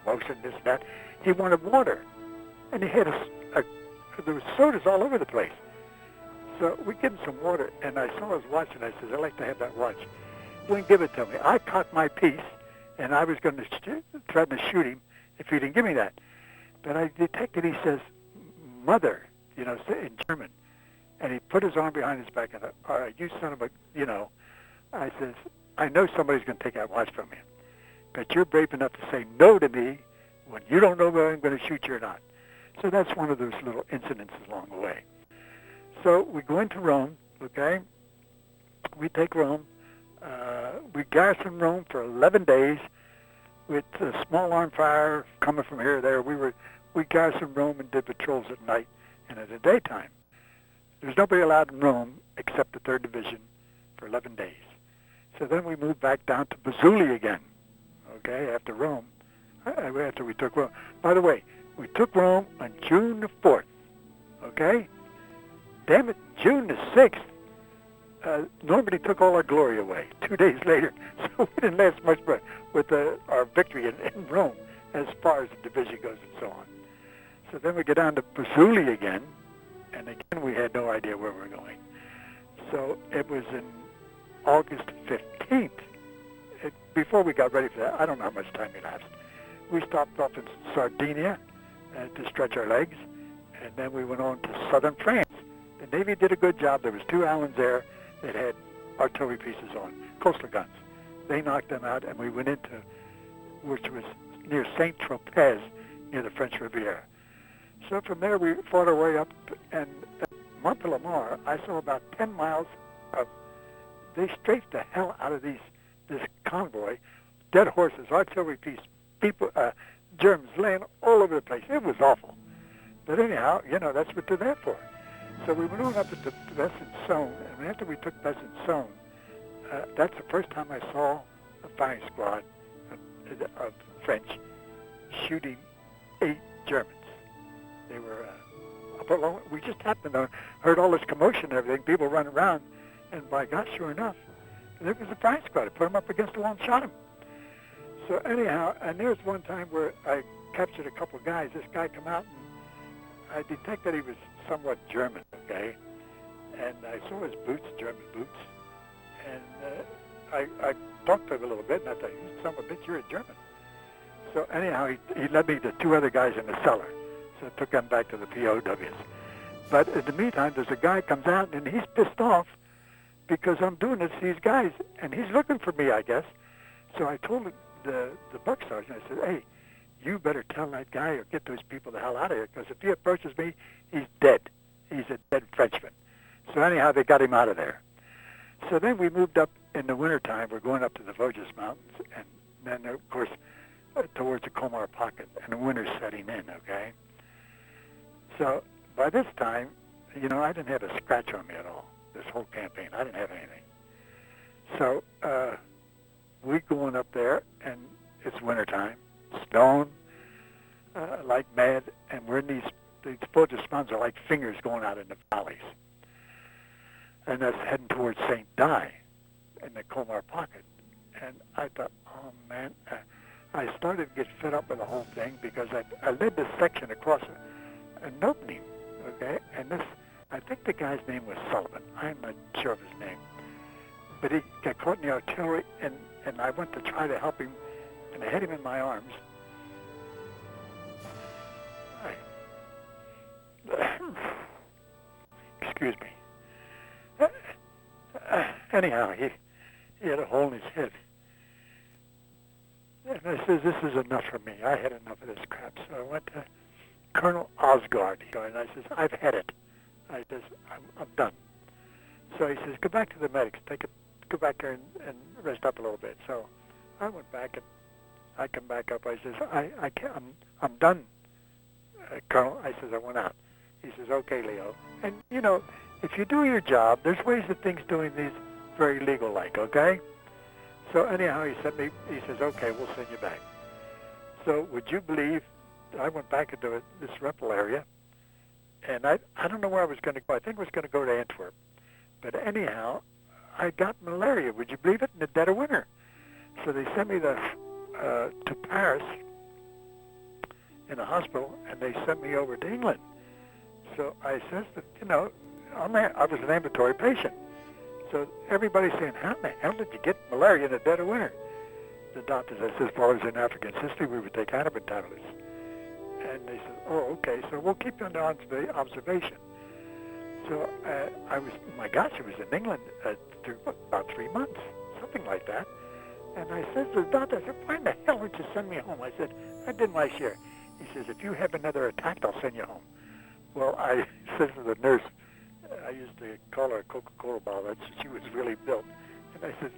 motion, this, that. He wanted water. And he had there was sodas all over the place. So we give him some water, and I saw his watch, and I said, I'd like to have that watch. He wouldn't give it to me. I caught my piece, and I was going to threaten to shoot him if he didn't give me that. But I detected, he says, mother, you know, in German. And he put his arm behind his back, and all right, you son of a, you know, I says, I know somebody's going to take that watch from you. But you're brave enough to say no to me when you don't know whether I'm going to shoot you or not. So that's one of those little incidents along the way. So we go into Rome, okay? We take Rome. We garrison Rome for 11 days with a small arm fire coming from here or there. We garrisoned Rome and did patrols at night and at the daytime. There's nobody allowed in Rome except the 3rd Division for 11 days. So then we moved back down to Basuli again, okay, after Rome, after we took Rome. By the way, we took Rome on June the 4th, okay? Damn it, June the 6th, Normandy took all our glory away 2 days later. So we didn't last much with our victory in Rome as far as the division goes and so on. So then we get down to Basuli again, and again we had no idea where we were going. So it was in August 15th. Before we got ready for that, I don't know how much time elapsed. We stopped off in Sardinia to stretch our legs, and then we went on to southern France. The Navy did a good job. There was 2 islands there that had artillery pieces on, coastal guns. They knocked them out, and we went into, which was near Saint-Tropez, near the French Riviera. So from there, we fought our way up, and at Montelimar, I saw about 10 miles of, they strafed the hell out of this convoy, dead horses, artillery piece, people, Germans laying all over the place. It was awful. But anyhow, you know, that's what they're there for. So we went on up to Besançon, and after we took Besançon, that's the first time I saw a firing squad of French shooting 8 Germans. They were up along. We just happened to heard all this commotion and everything, people running around, and by God, sure enough, there was a firing squad. I put them up against the wall and shot them. So anyhow, and there was one time where I captured a couple of guys. This guy come out, and I detected he was somewhat German, okay? And I saw his boots, German boots, and I talked to him a little bit, and I thought, you son of a bitch, you're a German. So anyhow, he led me to 2 other guys in the cellar. So I took them back to the POWs. But in the meantime, there's a guy comes out, and he's pissed off because I'm doing this to these guys, and he's looking for me, I guess. So I told the buck sergeant, I said, hey, you better tell that guy or get those people the hell out of here, because if he approaches me, he's dead. He's a dead Frenchman. So anyhow, they got him out of there. So then we moved up in the wintertime. We're going up to the Vosges Mountains, and then, of course, towards the Comar Pocket, and the winter's setting in, okay? So by this time, you know, I didn't have a scratch on me at all, this whole campaign. I didn't have anything. So we're going up there, and it's wintertime, snowing like mad, and we're in these Vosges Mountains are like fingers going out in the valleys. And that's heading towards St. Di in the Comar Pocket. And I thought, oh, man, I started to get fed up with the whole thing because I led this section across an opening, okay? And this, I think the guy's name was Sullivan. I'm not sure of his name. But he got caught in the artillery, and I went to try to help him, and I had him in my arms. Excuse me. Anyhow, he had a hole in his head. And I said, this is enough for me. I had enough of this crap. So I went to Colonel Osgard, and I says, I've had it. I says, I'm done. So he says, go back to the medics. Go back there and rest up a little bit. So I went back, and I come back up. I says, I can't, I'm done, Colonel. I says, I went out. He says, okay, Leo. And, you know, if you do your job, there's ways of things doing these very legal-like, okay? So anyhow, he says, okay, we'll send you back. So would you believe, I went back into this Rempel area, and I don't know where I was going to go. I think I was going to go to Antwerp. But anyhow, I got malaria, would you believe it, in the dead of winter. So they sent me to Paris, in a hospital, and they sent me over to England. So I says that, I was an ambulatory patient. So everybody's saying, how in the hell did you get malaria in the dead of winter? The doctors, I said, as far as in African history, we would take Antiben tablets. And they said, oh, okay, so we'll keep you under observation. So I was, my gosh, I was in England about 3 months, something like that. And I said to the doctor, I said, why in the hell would you send me home? I said, I did my share. He says, if you have another attack, I'll send you home. Well, I said to the nurse, I used to call her a Coca-Cola bottle. She was really built. And I said,